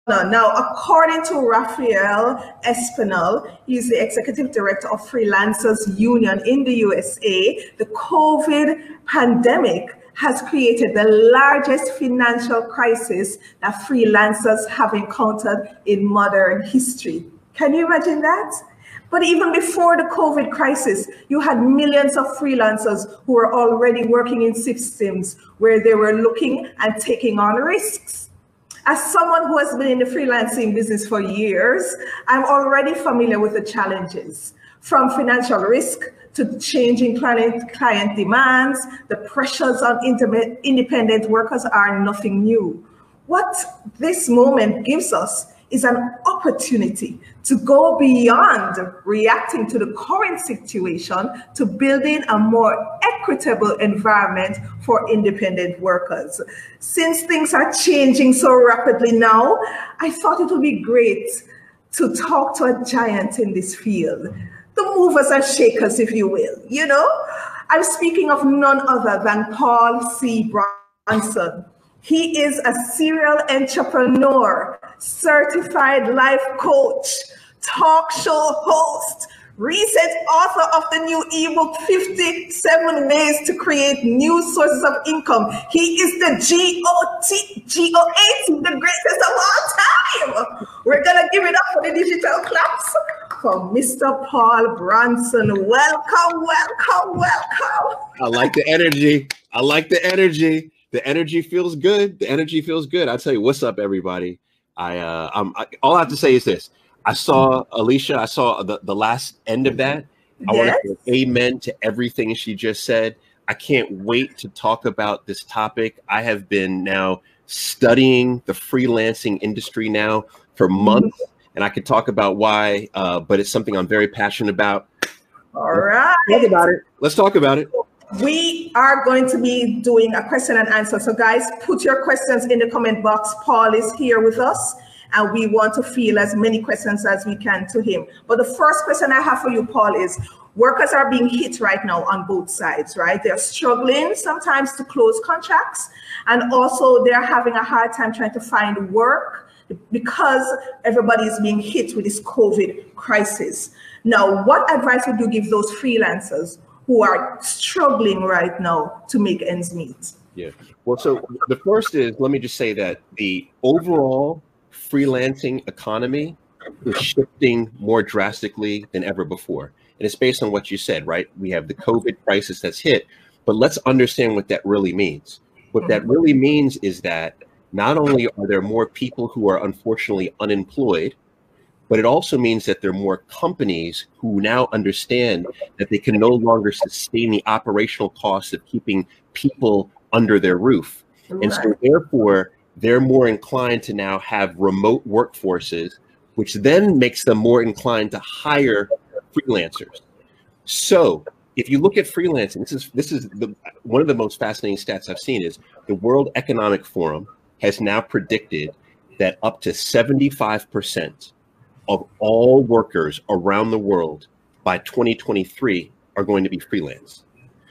Now, according to Raphael Espinal, he's the executive director of Freelancers Union in the USA, the COVID pandemic has created the largest financial crisis that freelancers have encountered in modern history. Can you imagine that? But even before the COVID crisis, you had millions of freelancers who were already working in systems where they were looking and taking on risks. As someone who has been in the freelancing business for years, I'm already familiar with the challenges, from financial risk to changing client demands. The pressures on independent workers are nothing new. What this moment gives us is an opportunity to go beyond reacting to the current situation to building a more equitable environment for independent workers. Since things are changing so rapidly now, I thought it would be great to talk to a giant in this field, the movers and shakers, if you will. You know, I'm speaking of none other than Paul C. Brunson. He is a serial entrepreneur, certified life coach, talk show host, recent author of the new ebook, 57 Ways to Create New Sources of Income. He is the GOAT, the greatest of all time. We're going to give it up for the digital class for Mr. Paul Brunson. Welcome, welcome, welcome. I like the energy. I like the energy. The energy feels good. The energy feels good. I'll tell you, what's up, everybody. All I have to say is this. I saw Alicia. I saw the last end of that. I want to say amen to everything she just said. I can't wait to talk about this topic. I have been now studying the freelancing industry now for months, and I could talk about why, but it's something I'm very passionate about. All right. Let's talk about it. Let's talk about it. We are going to be doing a question and answer. So guys, put your questions in the comment box. Paul is here with us and we want to field as many questions as we can to him. But the first question I have for you, Paul, is workers are being hit right now on both sides, right? They're struggling sometimes to close contracts, and also they're having a hard time trying to find work because everybody is being hit with this COVID crisis. Now, what advice would you give those freelancers who are struggling right now to make ends meet? Yeah, well, so the first is, let me just say that the overall freelancing economy is shifting more drastically than ever before. And it's based on what you said, right? We have the COVID crisis that's hit, but let's understand what that really means. What that really means is that not only are there more people who are unfortunately unemployed, but it also means that there are more companies who now understand that they can no longer sustain the operational costs of keeping people under their roof. Right. And so therefore, they're more inclined to now have remote workforces, which then makes them more inclined to hire freelancers. So if you look at freelancing, this is one of the most fascinating stats I've seen is the World Economic Forum has now predicted that up to 75% of all workers around the world by 2023 are going to be freelance.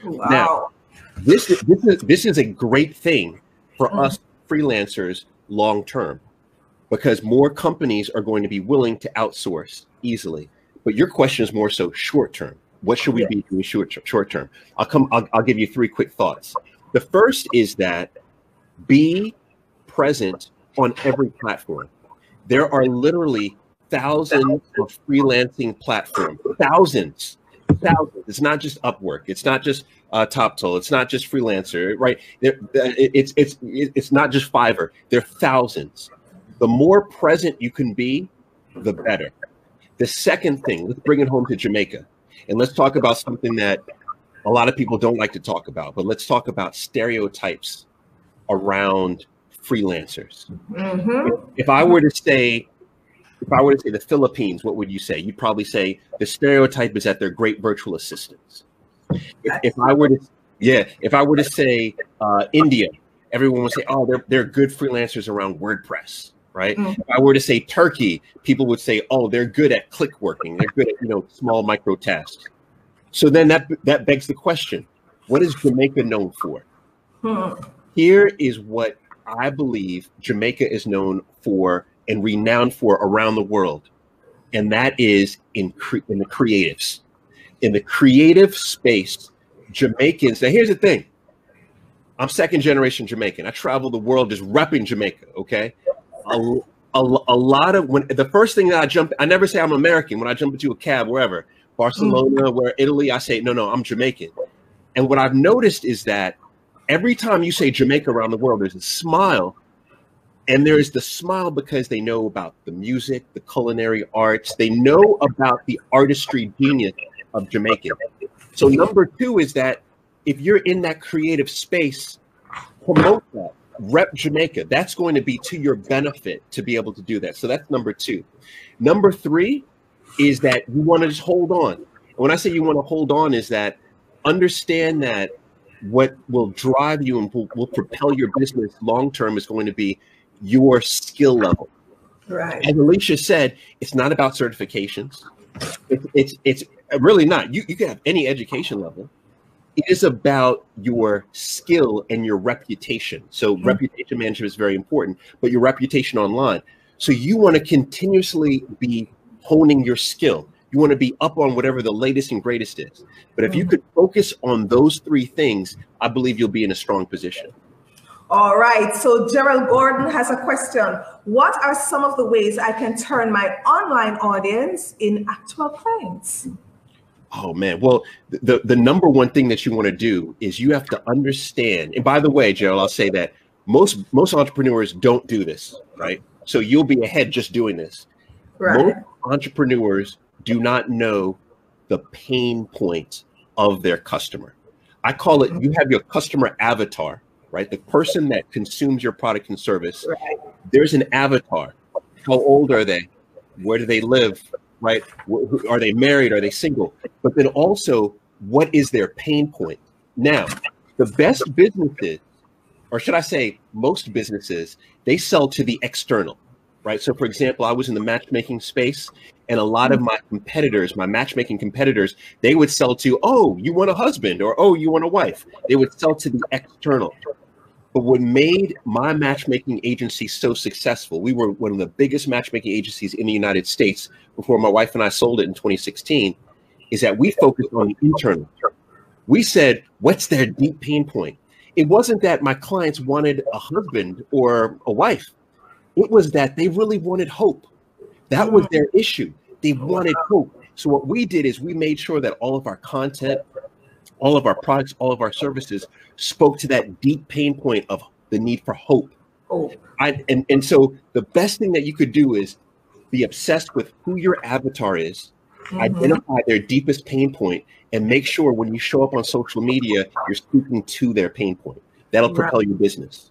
Wow. Now, this is a great thing for us freelancers long term, because more companies are going to be willing to outsource easily. But your question is more so short term. What should we be doing short term? I'll give you 3 quick thoughts. The first is that be present on every platform. There are literally thousands of freelancing platforms, thousands. It's not just Upwork. It's not just TopTool. It's not just Freelancer, right? It's not just Fiverr. There are thousands. The more present you can be, the better. The second thing, let's bring it home to Jamaica, and let's talk about something that a lot of people don't like to talk about, but let's talk about stereotypes around freelancers. If I were to say the Philippines, what would you say? You'd probably say the stereotype is that they're great virtual assistants. If I were to say India, everyone would say, oh, they're good freelancers around WordPress, right? If I were to say Turkey, people would say, oh, they're good at click working. They're good at small micro tasks. So then that begs the question: what is Jamaica known for? Here is what I believe Jamaica is known for and renowned for around the world, and that is in the creatives. In the creative space, Jamaicans. Now, here's the thing. I'm second generation Jamaican. I travel the world just repping Jamaica. Okay, a lot of when the first thing that I never say I'm American when I jump into a cab wherever, Barcelona, where Italy, I say no, I'm Jamaican. And what I've noticed is that every time you say Jamaica around the world, there's a smile. And there's the smile because they know about the music, the culinary arts. They know about the artistry genius of Jamaica. So number two is that if you're in that creative space, promote that, rep Jamaica. That's going to be to your benefit to be able to do that. So that's number two. Number three is that you want to just hold on. And when I say you want to hold on is that understand that what will drive you and will propel your business long-term is going to be your skill level. Right. As Alicia said, it's not about certifications. It's really not. You can have any education level. It is about your skill and your reputation. So reputation management is very important, but your reputation online. So you want to continuously be honing your skill. You want to be up on whatever the latest and greatest is. But if you could focus on those three things, I believe you'll be in a strong position. All right. So Gerald Gordon has a question. What are some of the ways I can turn my online audience in actual clients? Oh, man. Well, the number one thing that you want to do is you have to understand. And by the way, Gerald, I'll say that most entrepreneurs don't do this, right? So you'll be ahead just doing this. Right. Most entrepreneurs do not know the pain point of their customer. I call it, you have your customer avatar, right? The person that consumes your product and service. Right. There's an avatar. How old are they? Where do they live? Right? Are they married? Are they single? But then also, what is their pain point? Now, the best businesses, or should I say most businesses, they sell to the external, right? So for example, I was in the matchmaking space and a lot of my competitors, my matchmaking competitors, they would sell to, oh, you want a husband or, oh, you want a wife. They would sell to the external. But what made my matchmaking agency so successful, we were one of the biggest matchmaking agencies in the United States before my wife and I sold it in 2016, is that we focused on the internal. We said, what's their deep pain point? It wasn't that my clients wanted a husband or a wife. It was that they really wanted hope. That was their issue. They wanted hope. So what we did is we made sure that all of our content, all of our products, all of our services spoke to that deep pain point of the need for hope. And so the best thing that you could do is be obsessed with who your avatar is, identify their deepest pain point, and make sure when you show up on social media, you're speaking to their pain point. That'll propel your business.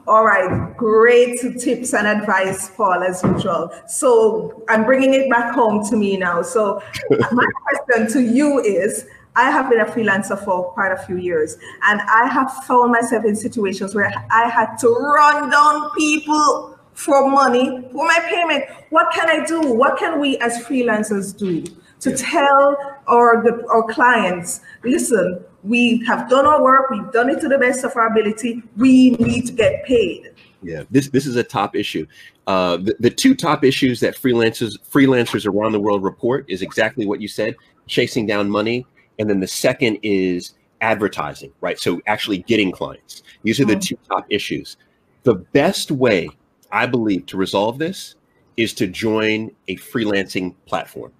All right, great tips and advice, Paul, as usual. So I'm bringing it back home to me now. So my question to you is, I have been a freelancer for quite a few years, and I have found myself in situations where I had to run down people for money, for my payment. What can I do? What can we as freelancers do to tell our clients, listen, we have done our work, we've done it to the best of our ability, we need to get paid? Yeah, this is a top issue. The two top issues that freelancers around the world report is exactly what you said, chasing down money. And then the second is advertising, right? So actually getting clients. These are the two top issues. The best way, I believe, to resolve this is to join a freelancing platform.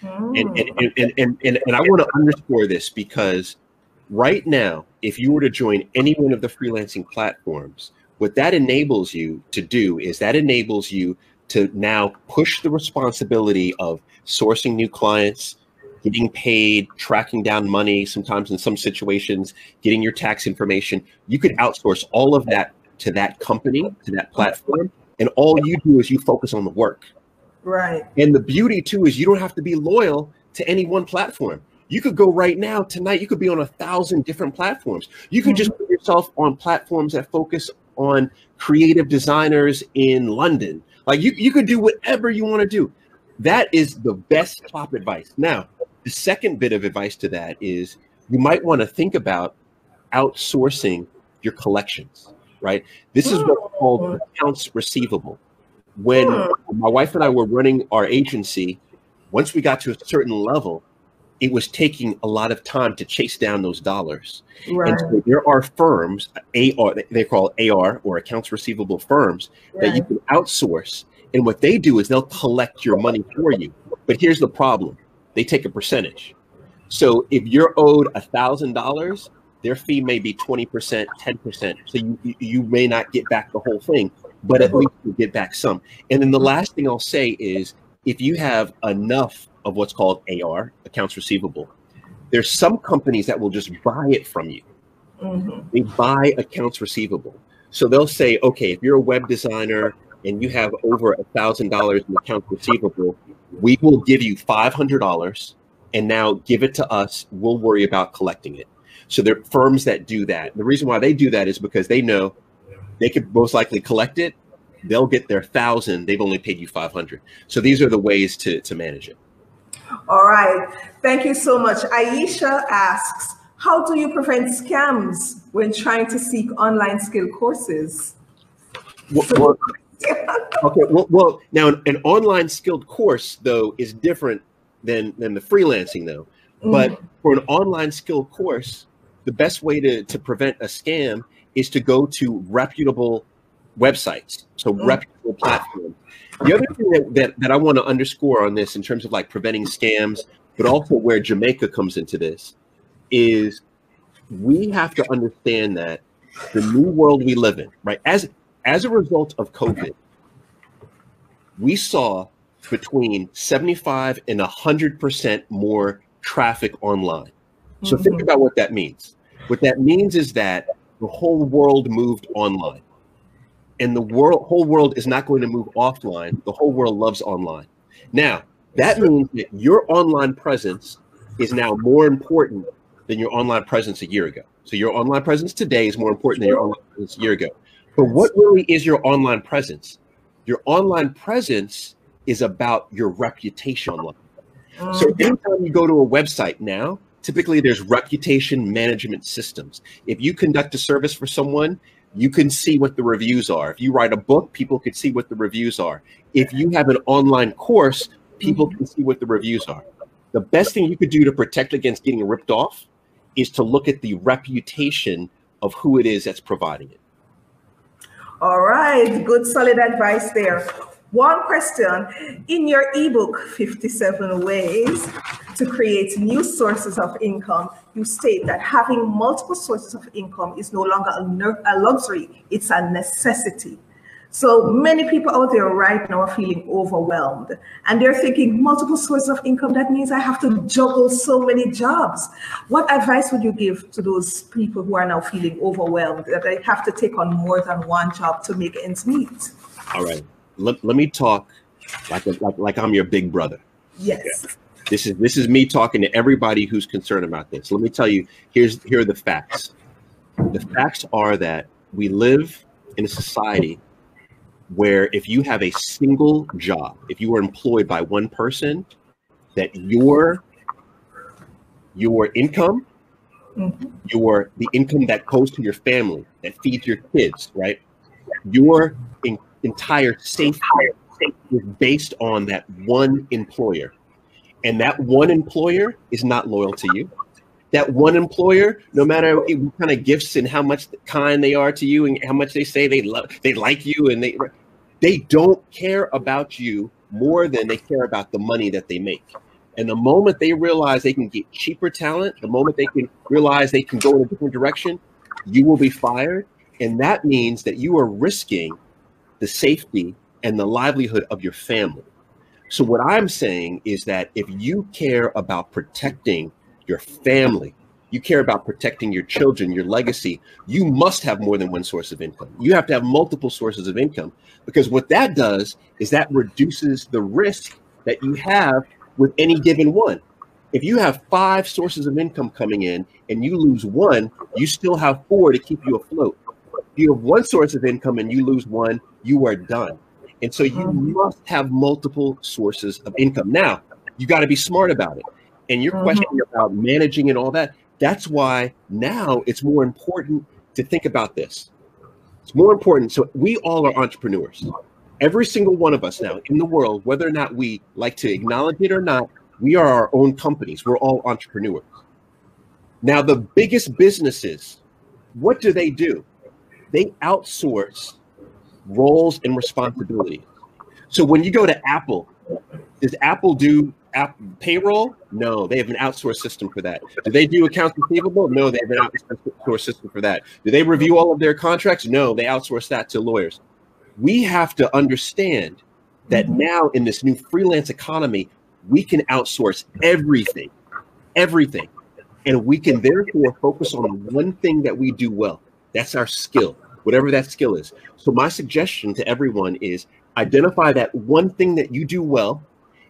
And I want to underscore this because right now, if you were to join any one of the freelancing platforms, what that enables you to do is that enables you to now push the responsibility of sourcing new clients, getting paid, tracking down money, sometimes in some situations, getting your tax information. You could outsource all of that to that company, to that platform, and all you do is you focus on the work. Right. And the beauty too is you don't have to be loyal to any one platform. You could go right now, tonight, you could be on 1,000 different platforms. You could just put yourself on platforms that focus on creative designers in London. Like you could do whatever you want to do. That is the best top advice. Now, the second bit of advice to that is you might want to think about outsourcing your collections, right? This is what's called accounts receivable. When my wife and I were running our agency, once we got to a certain level, it was taking a lot of time to chase down those dollars. Right. And so there are firms, AR, they call AR or accounts receivable firms, that you can outsource. And what they do is they'll collect your money for you. But here's the problem. They take a percentage. So if you're owed $1,000, their fee may be 20%, 10%. So you may not get back the whole thing, but at least you get back some. And then the last thing I'll say is, if you have enough of what's called AR, accounts receivable, there's some companies that will just buy it from you. They buy accounts receivable. So they'll say, okay, if you're a web designer and you have over $1,000 in accounts receivable, we will give you $500 and now give it to us. We'll worry about collecting it. So there are firms that do that. The reason why they do that is because they know they could most likely collect it. They'll get their 1,000. They've only paid you 500. So these are the ways to manage it. All right. Thank you so much. Aisha asks, how do you prevent scams when trying to seek online skill courses? Well, okay. Well, now an online skilled course, though, is different than the freelancing, though. But for an online skilled course, the best way to prevent a scam is to go to reputable websites, so reputable platforms. The other thing that I want to underscore on this in terms of like preventing scams, but also where Jamaica comes into this, is we have to understand that the new world we live in, right? As a result of COVID, we saw between 75 and 100% more traffic online. So think about what that means. What that means is that the whole world moved online. And the whole world is not going to move offline. The whole world loves online. Now, that means that your online presence is now more important than your online presence a year ago. So your online presence today is more important than your online presence a year ago. But what really is your online presence? Your online presence is about your reputation online. So anytime you go to a website now, typically there's reputation management systems. If you conduct a service for someone, you can see what the reviews are. If you write a book, people can see what the reviews are. If you have an online course, people can see what the reviews are. The best thing you could do to protect against getting ripped off is to look at the reputation of who it is that's providing it. All right, good solid advice there. One question, in your ebook, 57 Ways to Create New Sources of Income, you state that having multiple sources of income is no longer a luxury, it's a necessity. So many people out there right now are feeling overwhelmed and they're thinking multiple sources of income, that means I have to juggle so many jobs. What advice would you give to those people who are now feeling overwhelmed, that they have to take on more than one job to make ends meet? All right. Let me talk like I'm your big brother. Yes. This is me talking to everybody who's concerned about this. Let me tell you, here are the facts. The facts are that we live in a society where if you have a single job, if you are employed by one person, that your income, the income that goes to your family, that feeds your kids, right? Your entire safety is based on that one employer. And that one employer is not loyal to you. That one employer, no matter what kind of gifts and how much kind they are to you and how much they say they like you, and they don't care about you more than they care about the money that they make. And the moment they realize they can get cheaper talent, the moment they can realize they can go in a different direction, you will be fired. And that means that you are risking the safety and the livelihood of your family. So what I'm saying is that if you care about protecting your family, you care about protecting your children, your legacy, you must have more than one source of income. You have to have multiple sources of income, because what that does is that reduces the risk that you have with any given one. If you have 5 sources of income coming in and you lose one, you still have 4 to keep you afloat. If you have one source of income and you lose one, you are done. And so you must have multiple sources of income. Now, you got to be smart about it. And your question about managing and all that, that's why now it's more important to think about this. It's more important. So we all are entrepreneurs. Every single one of us now in the world, whether or not we like to acknowledge it or not, we are our own companies. We're all entrepreneurs. Now, the biggest businesses, what do? They outsource roles and responsibilities. So when you go to Apple, does Apple do payroll? No, they have an outsourced system for that. Do they do accounts receivable? No, they have an outsourced system for that. Do they review all of their contracts? No, they outsource that to lawyers. We have to understand that now in this new freelance economy, we can outsource everything, and we can therefore focus on the one thing that we do well. That's our skill, whatever that skill is. So my suggestion to everyone is identify that one thing that you do well,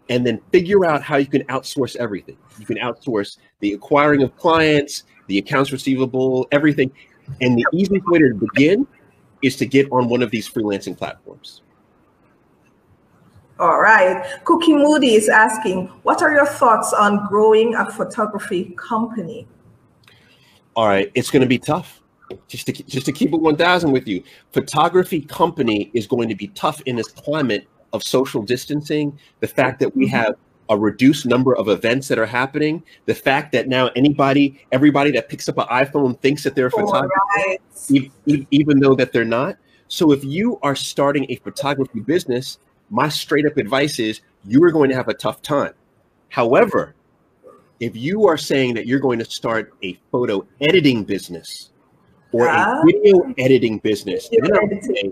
and then figure out how you can outsource everything. You can outsource the acquiring of clients, the accounts receivable, everything. And the easiest way to begin is to get on one of these freelancing platforms. All right. Cookie Moody is asking, what are your thoughts on growing a photography company? All right. It's going to be tough. Just to keep it 1,000 with you, photography company is going to be tough in this climate of social distancing. The fact that we have a reduced number of events that are happening, the fact that now everybody that picks up an iPhone thinks that they're a photographer, right, even though that they're not. So if you are starting a photography business, my straight up advice is you are going to have a tough time. However, if you are saying that you're going to start a photo editing business or a video editing business, then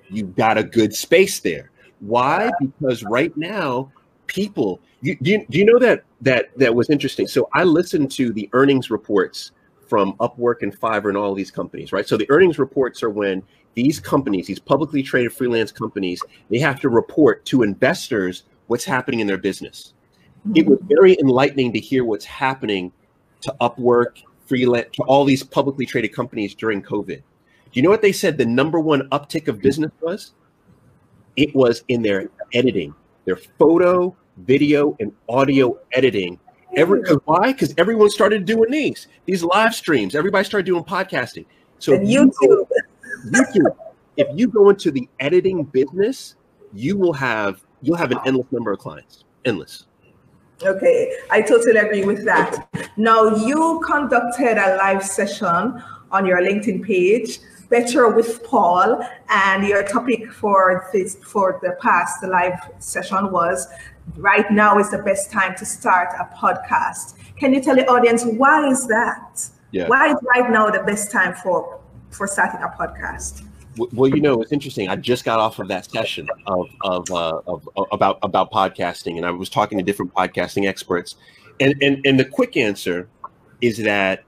you've got a good space there. Why? Because right now, people, do you know that was interesting? So I listened to the earnings reports from Upwork and Fiverr and all these companies, right? So the earnings reports are when these companies, these publicly traded freelance companies, they have to report to investors what's happening in their business. It was very enlightening to hear what's happening to Upwork, freelance, to all these publicly traded companies during COVID. Do you know what they said the number one uptick of business was? It was in their editing, their photo, video, and audio editing. Why? Because everyone started doing these live streams. Everybody started doing podcasting. So YouTube. If you go into the editing business, you'll have an endless number of clients. Endless. Okay, I totally agree with that. Now, you conducted a live session on your LinkedIn page, Better with Paul, and your topic for the past live session was, right now is the best time to start a podcast. Can you tell the audience why is that? Yeah. Why is right now the best time for starting a podcast? Well, it's interesting. I just got off of that session about podcasting, and I was talking to different podcasting experts, and the quick answer is that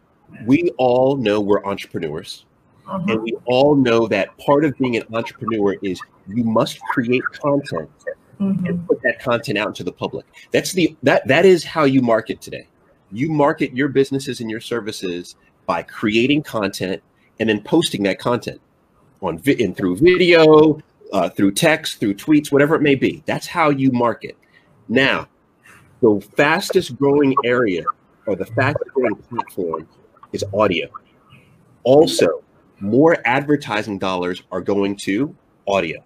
we all know we're entrepreneurs, and we all know that part of being an entrepreneur is you must create content and put that content out into the public. That is how you market today. You market your businesses and your services by creating content and then posting that content through video, through text, through tweets, whatever it may be. That's how you market. Now, the fastest growing area or the fastest growing platform is audio. Also, more advertising dollars are going to audio.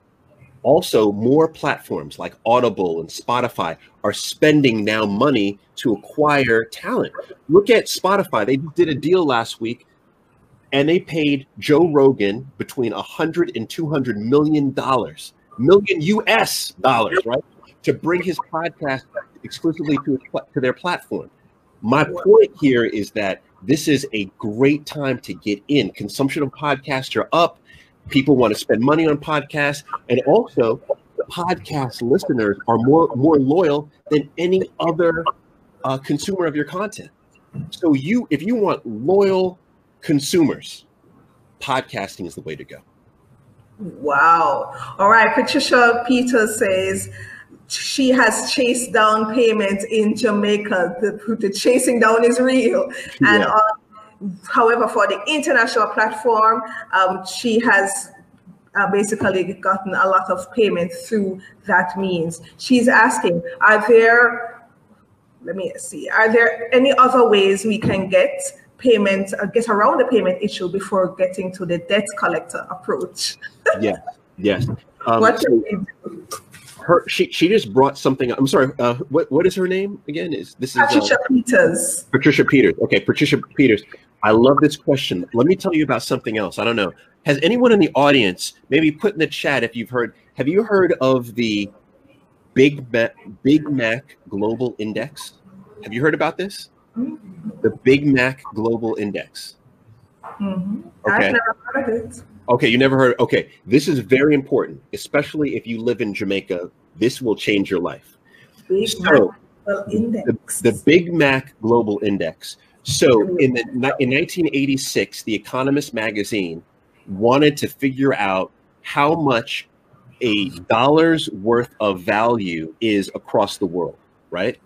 Also, more platforms like Audible and Spotify are spending now money to acquire talent. Look at Spotify. They did a deal last week, and they paid Joe Rogan between $100 and $200 million US dollars, right, to bring his podcast exclusively to their platform. My point here is that this is a great time to get in. Consumption of podcasts are up. People want to spend money on podcasts, and also podcast listeners are more loyal than any other consumer of your content. So if you want loyal consumers, podcasting is the way to go. Wow. All right. Patricia Peters says she has chased down payments in Jamaica. The chasing down is real. And however, for the international platform, she has basically gotten a lot of payment through that means. She's asking, are there any other ways we can get payment, get around the payment issue before getting to the debt collector approach? Yes. What So did we do? she just brought something. I'm sorry. What is her name again? This is Patricia Peters. Patricia Peters. Okay, Patricia Peters. I love this question. Let me tell you about something else. I don't know. Has anyone in the audience maybe put in the chat if you've heard? Have you heard of the Big Mac Global Index? Have you heard about this? The Big Mac Global Index. Mm-hmm. Okay. I've never heard of it. Okay, you never heard. Okay, this is very important, especially if you live in Jamaica. This will change your life. Big So, Mac Index. the Big Mac Global Index. So, in 1986, The Economist magazine wanted to figure out how much a dollar's worth of value is across the world, right?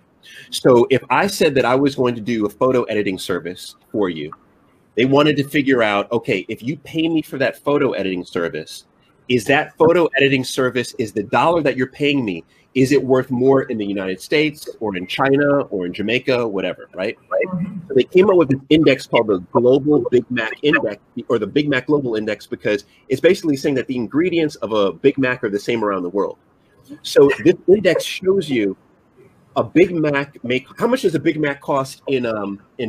So, if I said that I was going to do a photo editing service for you, they wanted to figure out, okay, if you pay me for that photo editing service, is that photo editing service, is the dollar that you're paying me, is it worth more in the United States or in China or in Jamaica, whatever, right? So they came up with an index called the Global Big Mac Index, or the Big Mac Global Index, because it's basically saying that the ingredients of a Big Mac are the same around the world. So this index shows you a Big Mac how much does a Big Mac cost in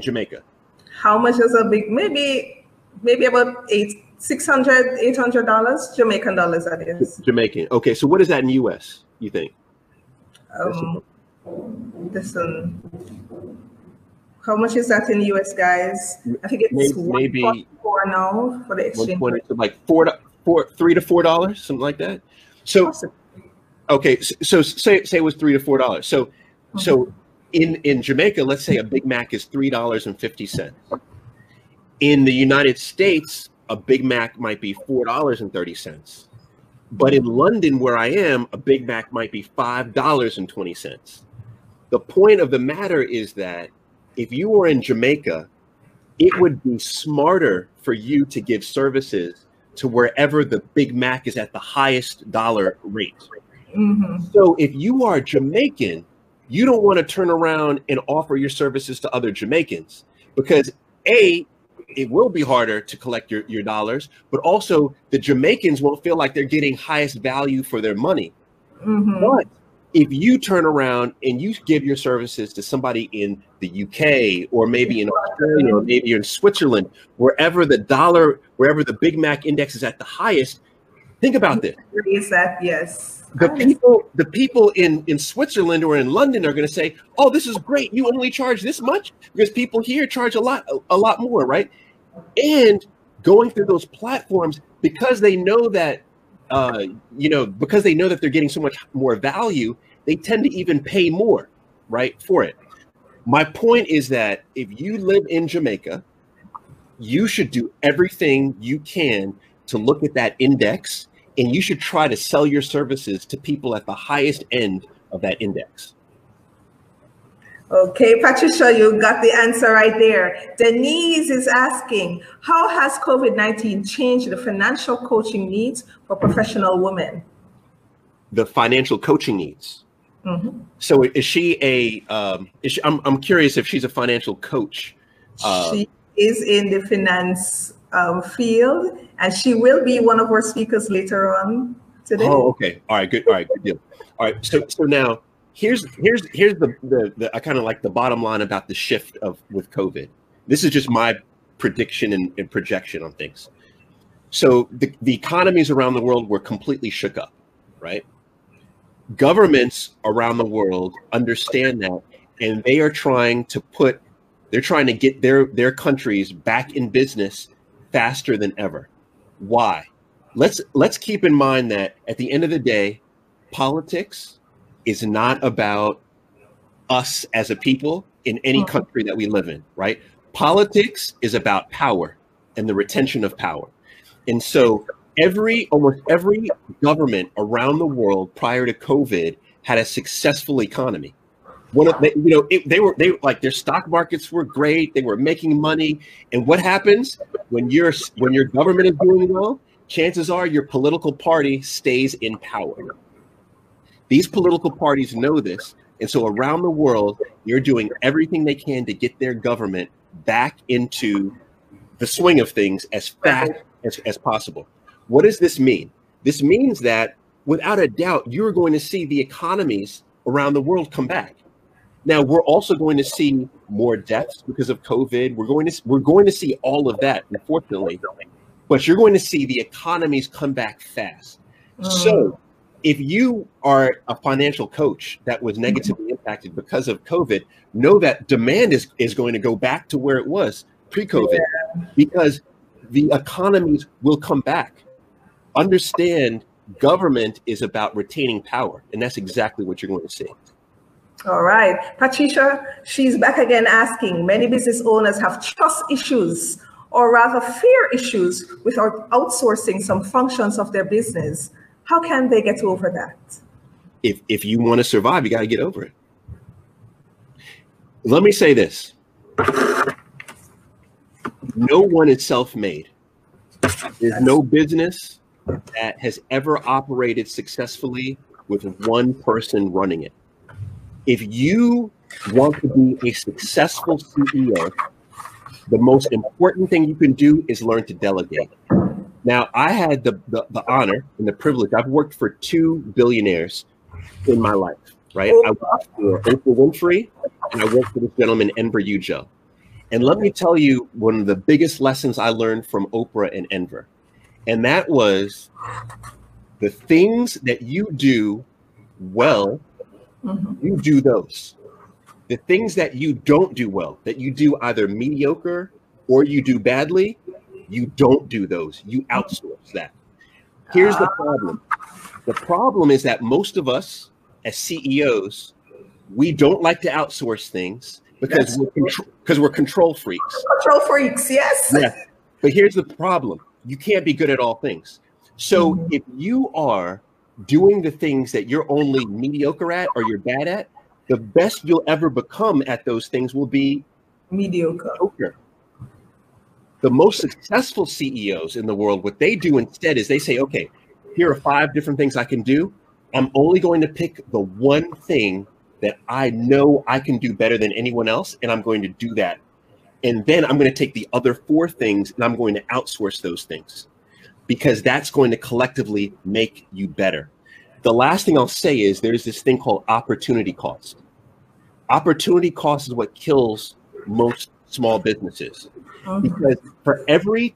Jamaica? How much is a big? Maybe about $800 Jamaican dollars. That is Jamaican. Okay, so what is that in US? You think? Listen, how much is that in US, guys? I think it's maybe $1.4 now for the exchange rate. Like $3 to $4, something like that. So, okay, so say it was $3 to $4. So in Jamaica, let's say a Big Mac is $3.50. In the United States, a Big Mac might be $4.30. But in London, where I am, a Big Mac might be $5.20. The point of the matter is that if you were in Jamaica, it would be smarter for you to give services to wherever the Big Mac is at the highest dollar rate. So if you are Jamaican, you don't want to turn around and offer your services to other Jamaicans, because A, it will be harder to collect your dollars, but also the Jamaicans won't feel like they're getting highest value for their money. But if you turn around and you give your services to somebody in the UK or maybe in Australia or maybe in Switzerland, wherever the Big Mac index is at the highest, think about this. Is that, yes. The people in Switzerland or in London are going to say, "Oh, this is great. You only charge this much," because people here charge a lot more, right? And going through those platforms, because they know that, because they know that they're getting so much more value, they tend to even pay more, right, for it. My point is that if you live in Jamaica, you should do everything you can to look at that index, and you should try to sell your services to people at the highest end of that index. Okay, Patricia, you got the answer right there. Denise is asking, how has COVID-19 changed the financial coaching needs for professional women? The financial coaching needs. So is she I'm curious if she's a financial coach. She is in the finance field, and she will be one of our speakers later on today. Oh, okay. All right, good. All right, good deal. All right, so now here's the I kind of like the bottom line about the shift with COVID. This is just my prediction and projection on things. So the economies around the world were completely shook up, right? Governments around the world understand that, and they are trying to get their countries back in business faster than ever. Why? Let's keep in mind that at the end of the day, politics is not about us as a people in any country that we live in, right? Politics is about power and the retention of power. And so almost every government around the world prior to COVID had a successful economy. They were like, their stock markets were great. They were making money. And what happens when your government is doing well? Chances are your political party stays in power. These political parties know this. And so around the world, they're doing everything they can to get their government back into the swing of things as fast as possible. What does this mean? This means that without a doubt, you're going to see the economies around the world come back. Now, we're also going to see more deaths because of COVID. We're going to see all of that, unfortunately, but you're going to see the economies come back fast. So if you are a financial coach that was negatively impacted because of COVID, know that demand is going to go back to where it was pre-COVID, because the economies will come back. Understand, government is about retaining power, and that's exactly what you're going to see. All right. Patricia, she's back again asking, many business owners have trust issues, or rather fear issues, with outsourcing some functions of their business. How can they get over that? If you want to survive, you got to get over it. Let me say this. No one is self-made. There's no business that has ever operated successfully with one person running it. If you want to be a successful CEO, the most important thing you can do is learn to delegate. Now, I had the honor and the privilege. I've worked for 2 billionaires in my life, right? I worked for Oprah Winfrey, and I worked for this gentleman, Enver Yücel. And let me tell you one of the biggest lessons I learned from Oprah and Enver. And that was the things that you do well, you do those. The things that you don't do well, that you do either mediocre or you do badly, you don't do those. You outsource that. Here's the problem. The problem is that most of us as CEOs, we don't like to outsource things because we're control freaks. Control freaks, yes. Yeah. But here's the problem. You can't be good at all things. So if you are doing the things that you're only mediocre at or you're bad at, the best you'll ever become at those things will be mediocre. The most successful CEOs in the world, what they do instead is they say, okay, here are 5 different things I can do. I'm only going to pick the one thing that I know I can do better than anyone else, and I'm going to do that. And then I'm going to take the other 4 things and I'm going to outsource those things, because that's going to collectively make you better. The last thing I'll say is there's this thing called opportunity cost. Opportunity cost is what kills most small businesses, because for every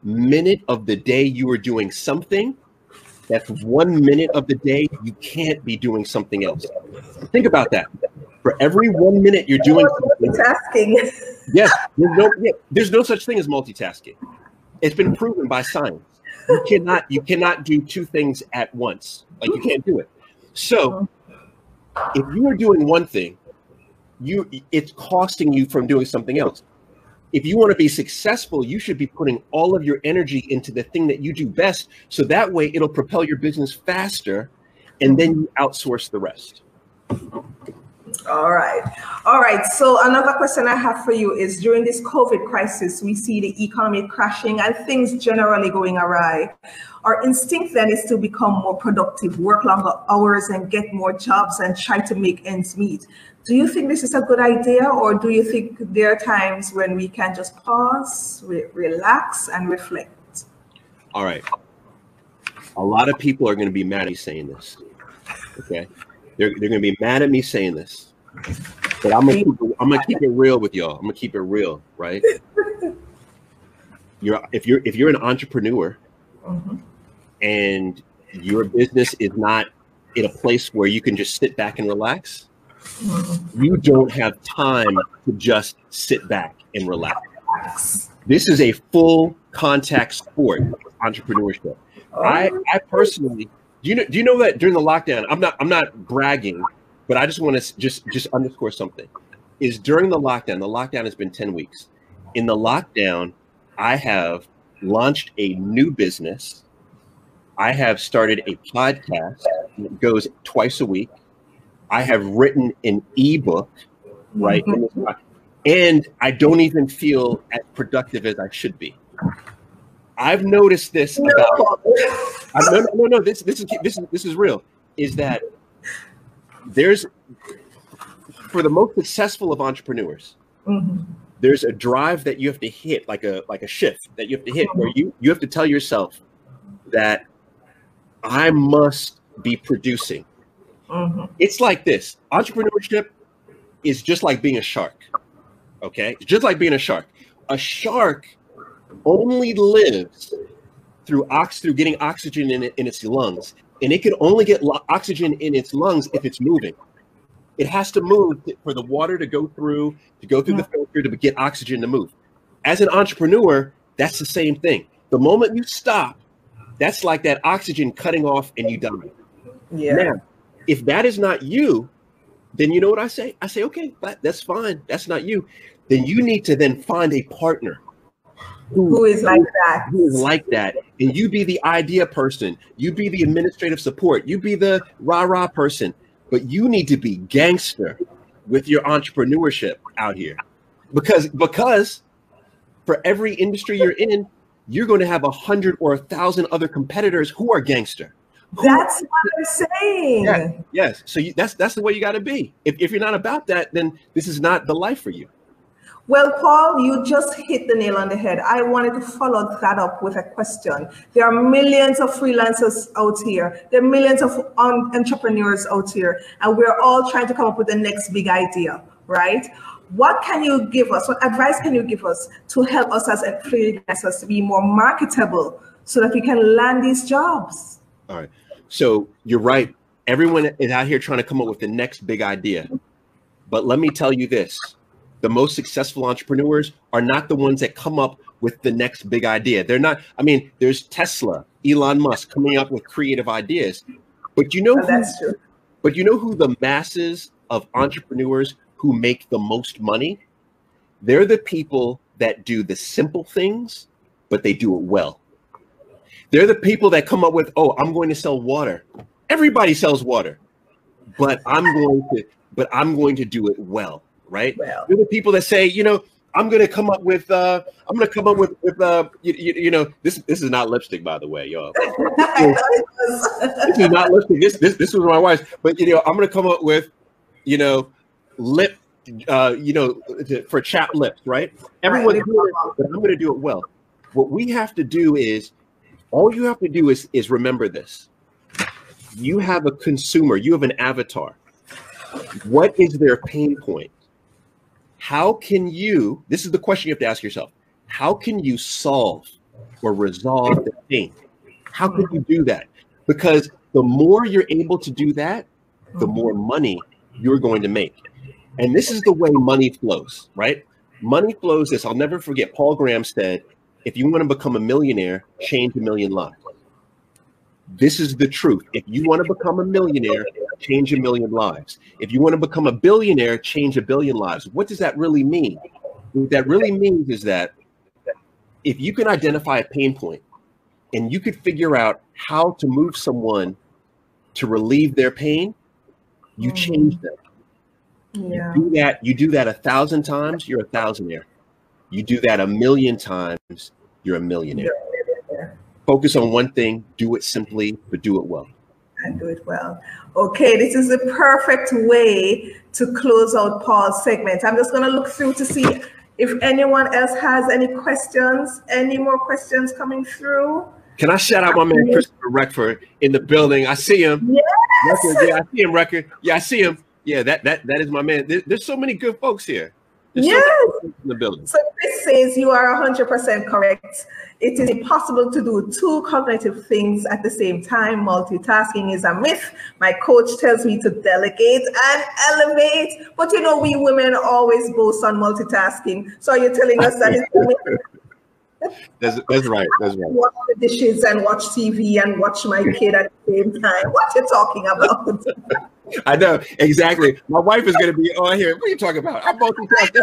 minute of the day you are doing something, that's 1 minute of the day you can't be doing something else. Think about that. For every 1 minute you're doing something, multitasking. Yes, there's no such thing as multitasking. It's been proven by science. You cannot do 2 things at once. Like, you can't do it. So if you are doing one thing, it's costing you from doing something else. If you want to be successful, you should be putting all of your energy into the thing that you do best. So that way it'll propel your business faster, and then you outsource the rest. All right. All right. So another question I have for you is, during this COVID crisis, we see the economy crashing and things generally going awry. Our instinct then is to become more productive, work longer hours and get more jobs and try to make ends meet. Do you think this is a good idea, or do you think there are times when we can just pause, relax and reflect? All right. A lot of people are going to be mad at me saying this. Okay. They're going to be mad at me saying this, but I'm gonna keep it real with y'all. I'm gonna keep it real, right? If you're an entrepreneur and your business is not in a place where you can just sit back and relax, you don't have time to just sit back and relax. This is a full contact sport, entrepreneurship. I personally, do you know that during the lockdown, I'm not bragging, but I just want to just underscore something. Is during the lockdown has been 10 weeks. In the lockdown, I have launched a new business. I have started a podcast that goes twice a week. I have written an ebook, right? And I don't even feel as productive as I should be. I've noticed this about no. This is real. Is that there's, for the most successful of entrepreneurs, there's a drive that you have to hit, like a shift that you have to hit, where you have to tell yourself that I must be producing. It's like this. Entrepreneurship is just like being a shark. Okay? It's just like being a shark. A shark only lives through getting oxygen in its lungs. And it can only get oxygen in its lungs if it's moving. It has to move for the water to go through the filter to get oxygen to move. As an entrepreneur, that's the same thing. The moment you stop, that's like that oxygen cutting off and you die. Yeah. Now, if that is not you, then you know what I say? I say, okay, that's fine. That's not you. Then you need to then find a partner who is like that. Who is like that. And you be the idea person. You be the administrative support. You be the rah-rah person. But you need to be gangster with your entrepreneurship out here. Because for every industry you're in, you're going to have 100 or 1,000 other competitors who are gangster. That's what I'm saying. Yeah, yes. So that's the way you got to be. If you're not about that, then this is not the life for you. Well, Paul, you just hit the nail on the head. I wanted to follow that up with a question. There are millions of freelancers out here. There are millions of entrepreneurs out here, and we're all trying to come up with the next big idea, right? What can you give us? What advice can you give us to help us as freelancers to be more marketable so that we can land these jobs? All right. So you're right. Everyone is out here trying to come up with the next big idea. But let me tell you this. The most successful entrepreneurs are not the ones that come up with the next big idea. They're not. I mean, there's Tesla, Elon Musk coming up with creative ideas. But you know, that's true. But you know who the masses of entrepreneurs who make the most money? They're the people that do the simple things, but they do it well. They're the people that come up with, oh, I'm going to sell water. Everybody sells water, but I'm going to do it well, right? Well. They're the people that say, you know, I'm going to come up with this is not lipstick, by the way, y'all. This is not lipstick. This was my wife's, but you know, I'm going to come up with, you know, lip, for chapped lips, right? Everyone's doing it, but I'm going to do it well. What we have to do is, all you have to do is remember this. You have a consumer, you have an avatar. What is their pain point? How can you, this is the question you have to ask yourself, how can you solve or resolve the pain? How can you do that? Because the more you're able to do that, the more money you're going to make. And this is the way money flows, right? Money flows this. I'll never forget, Paul Graham said, if you want to become a millionaire, change a million lives. This is the truth. If you want to become a millionaire, change a million lives. If you want to become a billionaire, change a billion lives. What does that really mean? What that really means is that if you can identify a pain point and you could figure out how to move someone to relieve their pain, you change them. Yeah. You do that 1,000 times, you're a thousandaire. You do that 1,000,000 times, you're a millionaire. Focus on one thing, do it simply, but do it well. And do it well. Okay, this is the perfect way to close out Paul's segment. I'm just going to look through to see if anyone else has any questions, any more questions coming through. Can I shout out my man, Christopher Reckford in the building? I see him. Yes. Reckford, yeah, I see him, Reckford. Yeah, I see him. Yeah, that is my man. There's so many good folks here. Yes. In the building. So this says you are 100% correct. It is impossible to do two cognitive things at the same time. Multitasking is a myth. My coach tells me to delegate and elevate. But you know, we women always boast on multitasking. So you're telling us that it's a myth? That's right. That's right. Watch the dishes and watch TV and watch my kid at the same time. What you talking about? I know exactly. My wife is going to be on here. What are you talking about? I'm multitasking.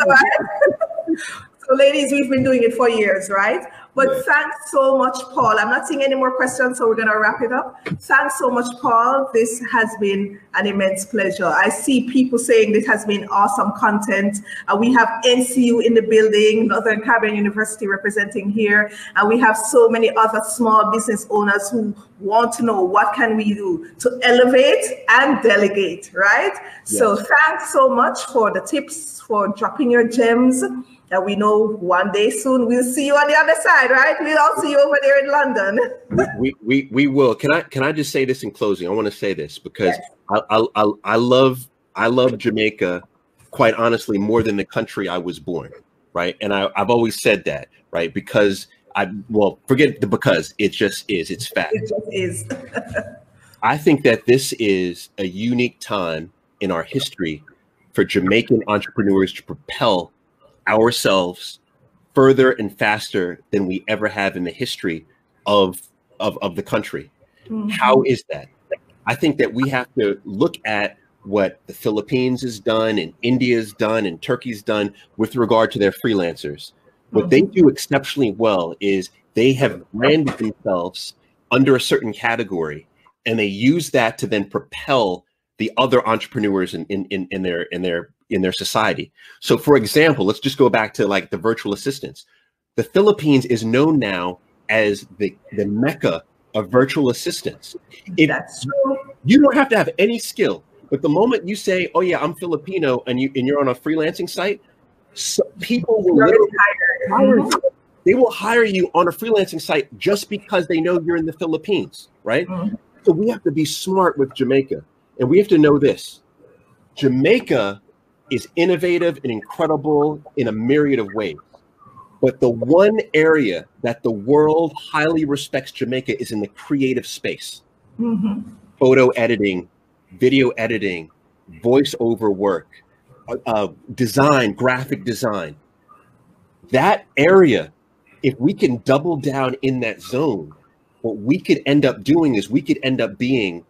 So, ladies, we've been doing it for years, right? But thanks so much, Paul. I'm not seeing any more questions, so we're going to wrap it up. Thanks so much, Paul. This has been an immense pleasure. I see people saying this has been awesome content. We have NCU in the building, Northern Caribbean University representing here. And we have so many other small business owners who want to know what can we do to elevate and delegate, right? Yes. So thanks so much for the tips, for dropping your gems. And we know one day soon we'll see you on the other side, right? We'll all see you over there in London. We will. Can I just say this in closing? I want to say this because yes. I love Jamaica, quite honestly, more than the country I was born, right? And I've always said that, right? Because forget the because, it just is. It's fact. It just is. I think that this is a unique time in our history for Jamaican entrepreneurs to propel ourselves further and faster than we ever have in the history of the country. Mm-hmm. How is that? I think that we have to look at what the Philippines has done and India's done and Turkey's done with regard to their freelancers. What they do exceptionally well is they have branded themselves under a certain category, and they use that to then propel the other entrepreneurs in their society. So for example, let's just go back to like the virtual assistants. The Philippines is known now as the mecca of virtual assistants. That's true. You don't have to have any skill, but the moment you say, "Oh yeah, I'm Filipino," and you're on a freelancing site, so people will literally hire you. They will hire you on a freelancing site just because they know you're in the Philippines, right? Mm-hmm. So we have to be smart with Jamaica, and we have to know this: Jamaica is innovative and incredible in a myriad of ways. But the one area that the world highly respects Jamaica is in the creative space. Mm-hmm. Photo editing, video editing, voiceover work, design, graphic design. That area, if we can double down in that zone, what we could end up doing is we could end up being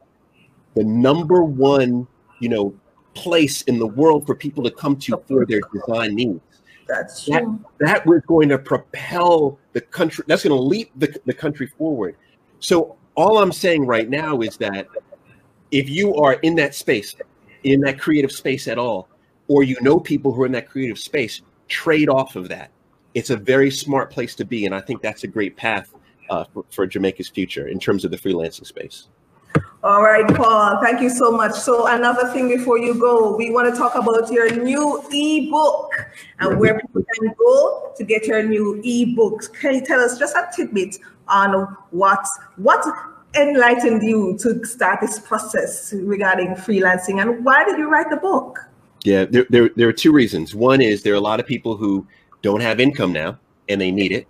the #1, place in the world for people to come to for their design needs. That's true. That was going to propel the country. That's going to leap the country forward. So all I'm saying right now is that if you are in that space, in that creative space at all, or you know people who are in that creative space, trade off of that. It's a very smart place to be. And I think that's a great path for Jamaica's future in terms of the freelancing space. All right, Paul, thank you so much. So another thing before you go, we want to talk about your new ebook and where people can go to get your new ebooks. Can you tell us just a tidbit on what enlightened you to start this process regarding freelancing, and why did you write the book? Yeah, there are two reasons. One is there are a lot of people who don't have income now and they need it.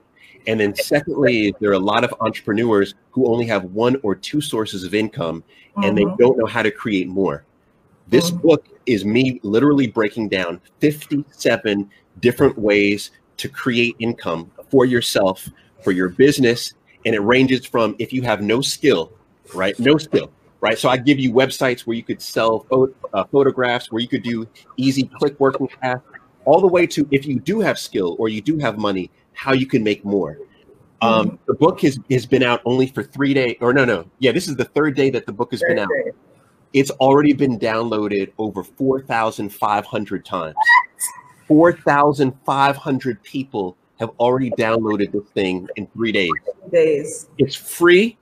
And then secondly, there are a lot of entrepreneurs who only have 1 or 2 sources of income and they don't know how to create more. This book is me literally breaking down 57 different ways to create income for yourself, for your business. And it ranges from if you have no skill, right? No skill, right? So I give you websites where you could sell photographs, where you could do easy click working tasks, all the way to if you do have skill or you do have money, how you can make more. The book has been out only for 3 days, or no. Yeah, this is the 3rd day that the book has been out. It's already been downloaded over 4,500 times. 4,500 people have already downloaded this thing in 3 days. It's free.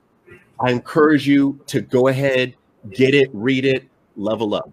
I encourage you to go ahead, get it, read it, level up.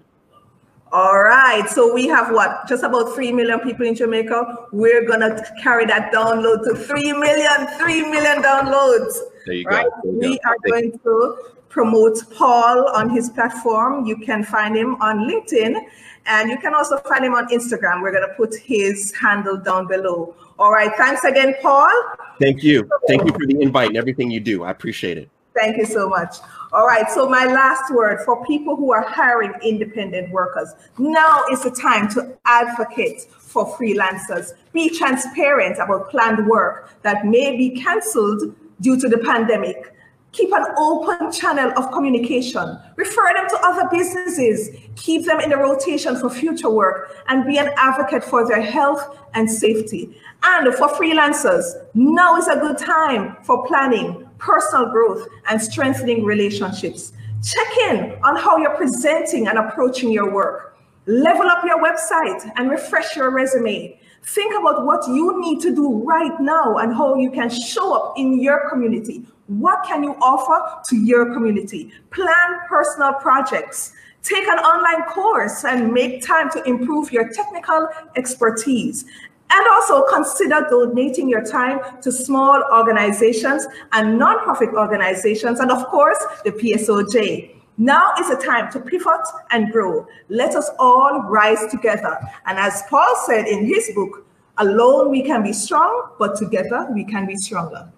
All right, so we have just about 3 million people in Jamaica. We're gonna carry that download to 3 million downloads. There you right? go. We are going to promote Paul on his platform. You can find him on LinkedIn, and you can also find him on Instagram. We're gonna put his handle down below. All right, thanks again, Paul. Thank you. Thank you for the invite and everything you do. I appreciate it. Thank you so much. All right, so my last word for people who are hiring independent workers. Now is the time to advocate for freelancers. Be transparent about planned work that may be canceled due to the pandemic. Keep an open channel of communication. Refer them to other businesses. Keep them in the rotation for future work and be an advocate for their health and safety. And for freelancers, now is a good time for planning, personal growth, and strengthening relationships. Check in on how you're presenting and approaching your work. Level up your website and refresh your resume. Think about what you need to do right now and how you can show up in your community. What can you offer to your community? Plan personal projects. Take an online course and make time to improve your technical expertise. And also consider donating your time to small organizations and nonprofit organizations, and of course, the PSOJ. Now is the time to pivot and grow. Let us all rise together. And as Paul said in his book, alone we can be strong, but together we can be stronger.